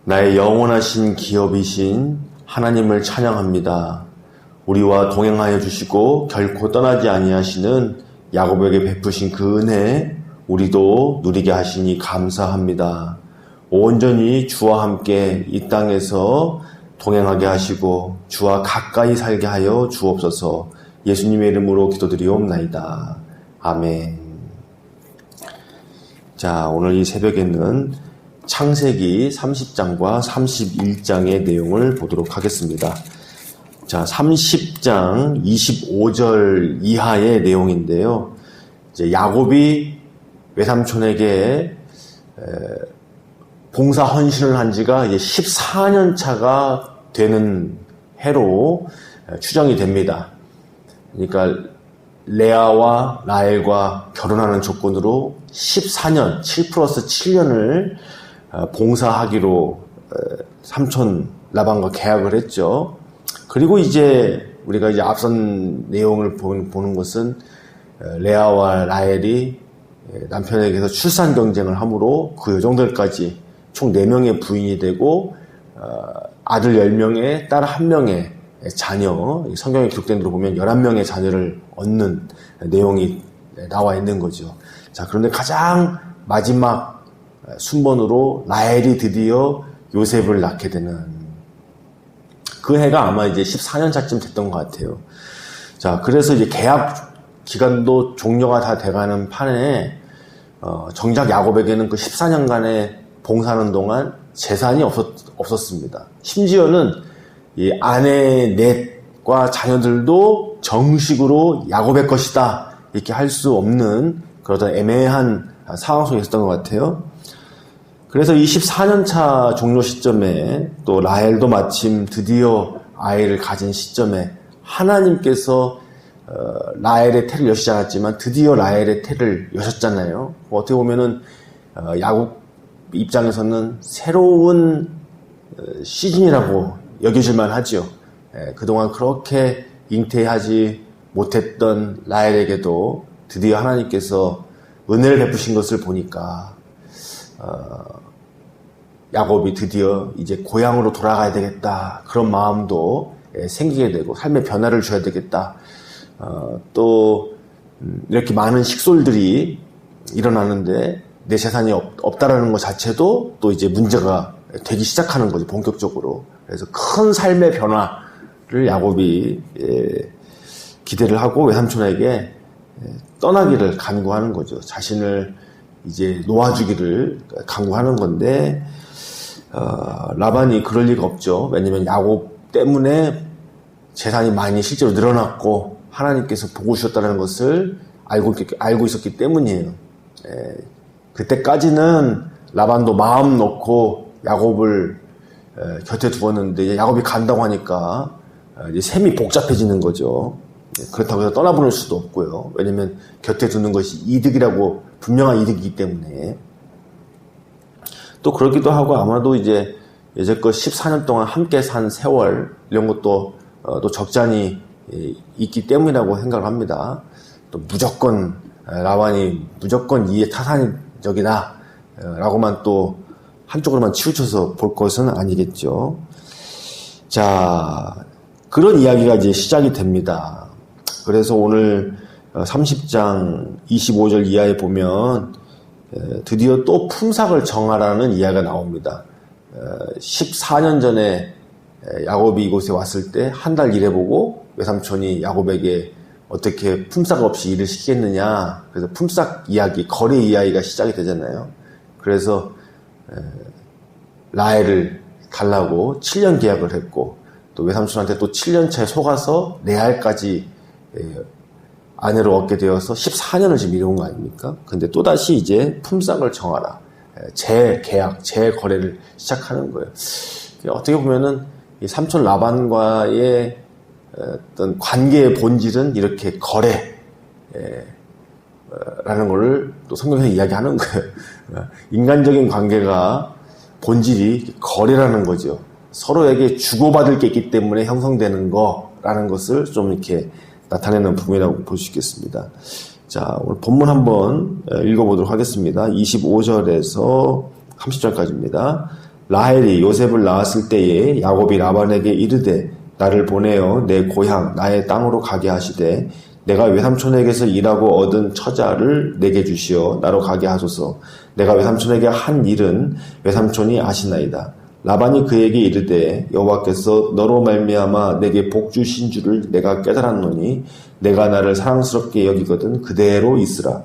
나의 영원하신 기업이신 하나님을 찬양합니다. 우리와 동행하여 주시고 결코 떠나지 아니하시는 야곱에게 베푸신 그 은혜 우리도 누리게 하시니 감사합니다. 온전히 주와 함께 이 땅에서 동행하게 하시고 주와 가까이 살게 하여 주옵소서. 예수님의 이름으로 기도드리옵나이다. 아멘. 자, 오늘 이 새벽에는 창세기 30장과 31장의 내용을 보도록 하겠습니다. 자, 30장 25절 이하의 내용인데요. 이제 야곱이 외삼촌에게 봉사 헌신을 한 지가 이제 14년 차가 되는 해로 추정이 됩니다. 그러니까 레아와 라헬과 결혼하는 조건으로 14년, 7 플러스 7년을 봉사하기로 삼촌 라반과 계약을 했죠. 그리고 이제 우리가 이제 앞선 내용을 보는 것은 레아와 라헬이 남편에게서 출산 경쟁을 함으로 그 여종들까지 총 4명의 부인이 되고 아들 10명에 딸 1명의 자녀, 성경에 기록된 대로 보면 11명의 자녀를 얻는 내용이 나와 있는 거죠. 자, 그런데 가장 마지막 순번으로 라헬이 드디어 요셉을 낳게 되는 그 해가 아마 이제 14년 차쯤 됐던 것 같아요. 자, 그래서 이제 계약 기간도 종료가 다 돼가는 판에 정작 야곱에게는 그 14년간의 봉사하는 동안 재산이 없었습니다. 심지어는 이 아내 넷과 자녀들도 정식으로 야곱의 것이다 이렇게 할 수 없는 그런 애매한 상황 속에 있었던 것 같아요. 그래서 이 14년차 종료 시점에 또 라헬도 마침 드디어 아이를 가진 시점에 하나님께서 라헬의 태를 여시지 않았지만 드디어 라헬의 태를 여셨잖아요. 어떻게 보면은 야곱 입장에서는 새로운 시즌이라고 여겨질만 하죠. 그동안 그렇게 잉태하지 못했던 라헬에게도 드디어 하나님께서 은혜를 베푸신 것을 보니까 야곱이 드디어 이제 고향으로 돌아가야 되겠다 그런 마음도 생기게 되고 삶의 변화를 줘야 되겠다. 또 이렇게 많은 식솔들이 일어나는데 내 재산이 없다라는 것 자체도 또 이제 문제가 되기 시작하는 거죠, 본격적으로. 그래서 큰 삶의 변화를 야곱이 기대를 하고 외삼촌에게 떠나기를 간구하는 거죠. 자신을 이제 놓아주기를 간구하는 건데 라반이 그럴 리가 없죠. 왜냐면 야곱 때문에 재산이 많이 실제로 늘어났고 하나님께서 보고 주셨다는 것을 알고 있었기 때문이에요. 그때까지는 라반도 마음 놓고 야곱을 곁에 두었는데 이제 야곱이 간다고 하니까 이제 셈이 복잡해지는 거죠. 그렇다고 해서 떠나보낼 수도 없고요. 왜냐면 곁에 두는 것이 이득이라고 분명한 이득이기 때문에. 또 그러기도 하고 아마도 이제 여태껏 14년 동안 함께 산 세월 이런 것도 또 적잖이 있기 때문이라고 생각을 합니다. 또 무조건 라반이 무조건 이에 타산적이다 라고만 또 한쪽으로만 치우쳐서 볼 것은 아니겠죠. 자, 그런 이야기가 이제 시작이 됩니다. 그래서 오늘 30장 25절 이하에 보면 드디어 또 품삯을 정하라는 이야기가 나옵니다. 14년 전에 야곱이 이곳에 왔을 때 한 달 일해보고 외삼촌이 야곱에게 어떻게 품삯 없이 일을 시키겠느냐. 그래서 품삯 이야기, 거래 이야기가 시작이 되잖아요. 그래서 라헬을 달라고 7년 계약을 했고 또 외삼촌한테 또 7년 차에 속아서 레알까지 아내로 얻게 되어서 14년을 지금 이뤄온 거 아닙니까? 근데 또다시 이제 품삯을 정하라. 재계약, 재거래를 시작하는 거예요. 어떻게 보면은 이 삼촌 라반과의 어떤 관계의 본질은 이렇게 거래라는 거를 또 성경에서 이야기하는 거예요. 인간적인 관계가 본질이 거래라는 거죠. 서로에게 주고받을 게 있기 때문에 형성되는 거라는 것을 좀 이렇게 나타내는 부분이라고 볼 수 있겠습니다. 자, 오늘 본문 한번 읽어보도록 하겠습니다. 25절에서 30절까지입니다. 라헬이 요셉을 낳았을 때에 야곱이 라반에게 이르되 나를 보내어 내 고향 나의 땅으로 가게 하시되 내가 외삼촌에게서 일하고 얻은 처자를 내게 주시어 나로 가게 하소서. 내가 외삼촌에게 한 일은 외삼촌이 아시나이다. 라반이 그에게 이르되 여호와께서 너로 말미암아 내게 복 주신 줄을 내가 깨달았노니 내가 나를 사랑스럽게 여기거든 그대로 있으라.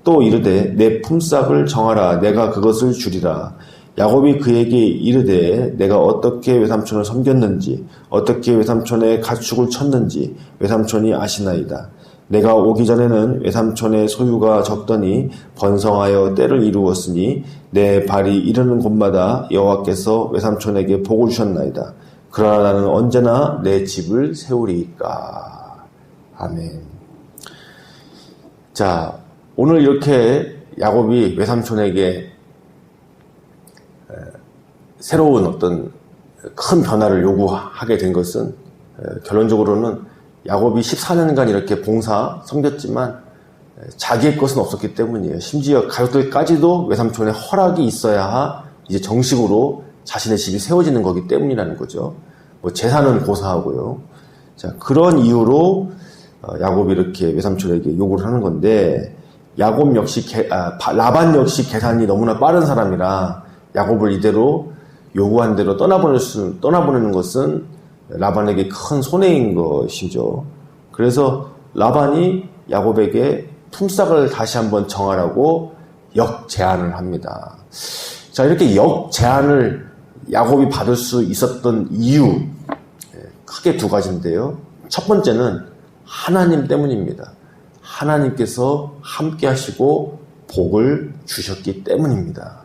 또 이르되 내 품삯을 정하라. 내가 그것을 주리라. 야곱이 그에게 이르되 내가 어떻게 외삼촌을 섬겼는지 어떻게 외삼촌의 가축을 쳤는지 외삼촌이 아시나이다. 내가 오기 전에는 외삼촌의 소유가 적더니 번성하여 때를 이루었으니 내 발이 이르는 곳마다 여호와께서 외삼촌에게 복을 주셨나이다. 그러나 나는 언제나 내 집을 세우리이까. 아멘. 자, 오늘 이렇게 야곱이 외삼촌에게 새로운 어떤 큰 변화를 요구하게 된 것은 결론적으로는 야곱이 14년간 이렇게 봉사 섬겼지만 자기의 것은 없었기 때문이에요. 심지어 가족들까지도 외삼촌의 허락이 있어야 이제 정식으로 자신의 집이 세워지는 거기 때문이라는 거죠. 뭐 재산은 고사하고요. 자, 그런 이유로 야곱이 이렇게 외삼촌에게 요구를 하는 건데 야곱 역시 라반 역시 계산이 너무나 빠른 사람이라 야곱을 이대로 요구한 대로 떠나보내는 것은 라반에게 큰 손해인 것이죠. 그래서 라반이 야곱에게 품삯을 다시 한번 정하라고 역제안을 합니다. 자, 이렇게 역제안을 야곱이 받을 수 있었던 이유 크게 두 가지인데요. 첫 번째는 하나님 때문입니다. 하나님께서 함께 하시고 복을 주셨기 때문입니다.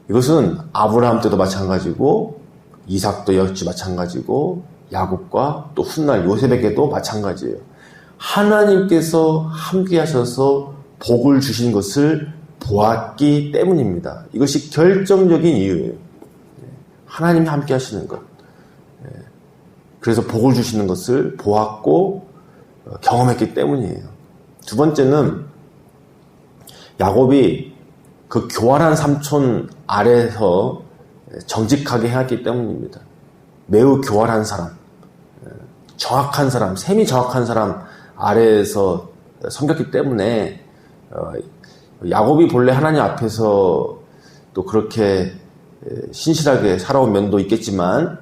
이것은 아브라함 때도 마찬가지고 이삭도 역시 마찬가지고 야곱과 또 훗날 요셉에게도 마찬가지예요. 하나님께서 함께 하셔서 복을 주신 것을 보았기 때문입니다. 이것이 결정적인 이유예요. 하나님이 함께 하시는 것. 그래서 복을 주시는 것을 보았고 경험했기 때문이에요. 두 번째는 야곱이 그 교활한 삼촌 아래에서 정직하게 해왔기 때문입니다. 매우 교활한 사람, 정확한 사람, 셈이 정확한 사람 아래에서 섬겼기 때문에 야곱이 본래 하나님 앞에서 또 그렇게 신실하게 살아온 면도 있겠지만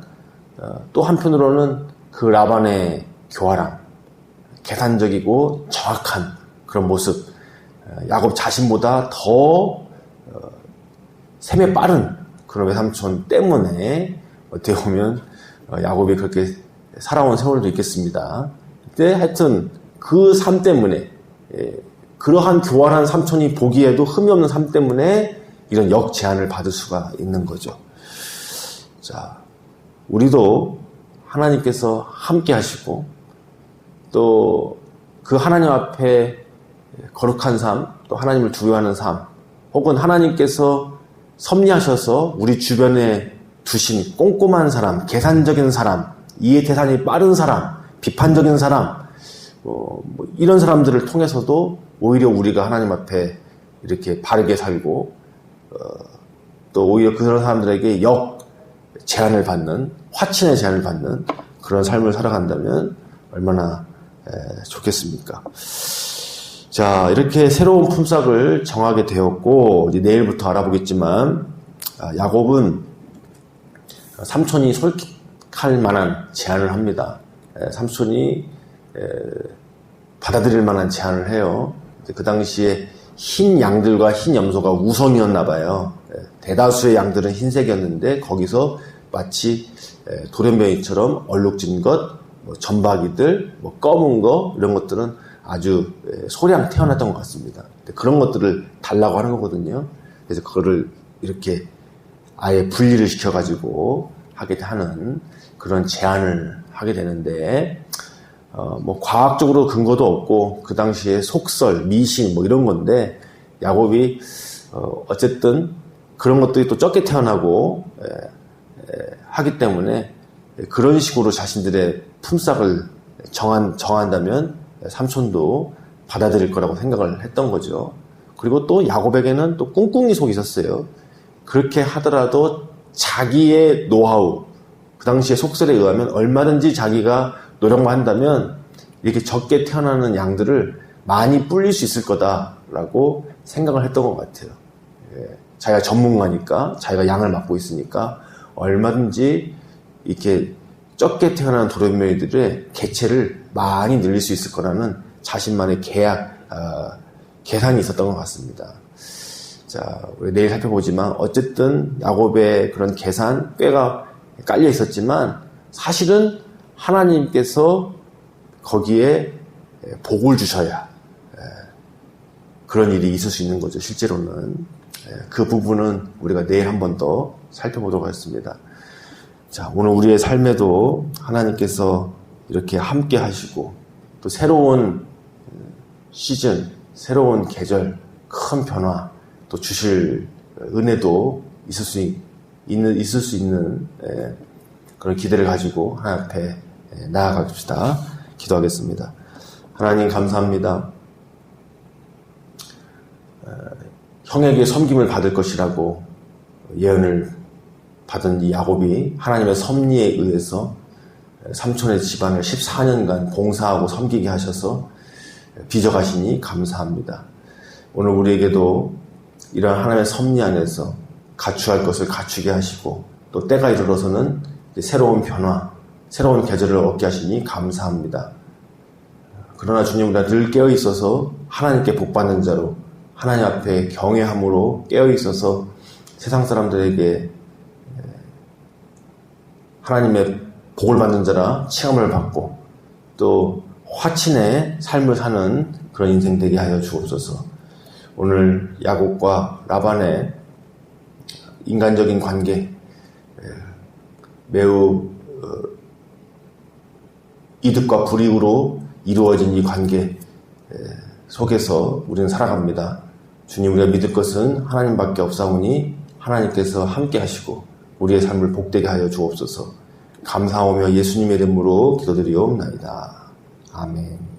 또 한편으로는 그 라반의 교활함, 계산적이고 정확한 그런 모습, 야곱 자신보다 더 셈에 빠른 그런 외삼촌 때문에 어떻게 보면 야곱이 그렇게 살아온 세월도 있겠습니다. 그때 하여튼 그 삶 때문에 그러한 교활한 삼촌이 보기에도 흠이 없는 삶 때문에 이런 역제안을 받을 수가 있는 거죠. 자, 우리도 하나님께서 함께 하시고 또 그 하나님 앞에 거룩한 삶, 또 하나님을 두려워하는 삶, 혹은 하나님께서 섭리하셔서 우리 주변에 두신 꼼꼼한 사람, 계산적인 사람, 이해 계산이 빠른 사람, 비판적인 사람, 이런 사람들을 통해서도 오히려 우리가 하나님 앞에 이렇게 바르게 살고 또 오히려 그런 사람들에게 제한을 받는, 화친의 제한을 받는 그런 삶을 살아간다면 얼마나 좋겠습니까? 자, 이렇게 새로운 품삯을 정하게 되었고 이제 내일부터 알아보겠지만 야곱은 삼촌이 솔직할 만한 제안을 합니다. 삼촌이 받아들일 만한 제안을 해요. 그 당시에 흰 양들과 흰 염소가 우선이었나 봐요. 대다수의 양들은 흰색이었는데 거기서 마치 돌연변이처럼 얼룩진 것, 점박이들, 검은 거 이런 것들은 아주 소량 태어났던 것 같습니다. 그런 것들을 달라고 하는 거거든요. 그래서 그거를 이렇게 아예 분리를 시켜가지고 하게 하는 그런 제안을 하게 되는데, 과학적으로 근거도 없고, 그 당시에 속설, 미신, 이런 건데, 야곱이, 어쨌든 그런 것들이 또 적게 태어나고, 하기 때문에 그런 식으로 자신들의 품삯을 정한다면 삼촌도 받아들일 거라고 생각을 했던 거죠. 그리고 또 야곱에게는 또 꿍꿍이 속이 있었어요. 그렇게 하더라도 자기의 노하우, 그 당시의 속설에 의하면 얼마든지 자기가 노력만 한다면 이렇게 적게 태어나는 양들을 많이 불릴 수 있을 거다라고 생각을 했던 것 같아요. 자기가 전문가니까, 자기가 양을 맡고 있으니까 얼마든지 이렇게 적게 태어난 도련명이들의 개체를 많이 늘릴 수 있을 거라는 자신만의 계산이 있었던 것 같습니다. 자, 우리 내일 살펴보지만 어쨌든 야곱의 그런 계산, 꾀가 깔려 있었지만 사실은 하나님께서 거기에 복을 주셔야 그런 일이 있을 수 있는 거죠. 실제로는. 그 부분은 우리가 내일 한 번 더 살펴보도록 하겠습니다. 자, 오늘 우리의 삶에도 하나님께서 이렇게 함께 하시고 또 새로운 시즌, 새로운 계절, 큰 변화 또 주실 은혜도 있을 수 있는 그런 기대를 가지고 하나님 앞에 나아갑시다. 기도하겠습니다. 하나님 감사합니다. 형에게 섬김을 받을 것이라고 예언을 받은 이 야곱이 하나님의 섭리에 의해서 삼촌의 집안을 14년간 봉사하고 섬기게 하셔서 빚어가시니 감사합니다. 오늘 우리에게도 이런 하나님의 섭리 안에서 갖추할 것을 갖추게 하시고 또 때가 이르러서는 새로운 변화, 새로운 계절을 얻게 하시니 감사합니다. 그러나 주님, 우리가 늘 깨어있어서 하나님께 복받는 자로 하나님 앞에 경외함으로 깨어있어서 세상 사람들에게 하나님의 복을 받는 자라 칭함을 받고 또 화친의 삶을 사는 그런 인생 되게 하여 주옵소서. 오늘 야곱과 라반의 인간적인 관계, 매우 이득과 불이익으로 이루어진 이 관계 속에서 우리는 살아갑니다. 주님, 우리가 믿을 것은 하나님밖에 없사오니 하나님께서 함께 하시고 우리의 삶을 복되게 하여 주옵소서. 감사하며 예수님의 이름으로 기도드리옵나이다. 아멘.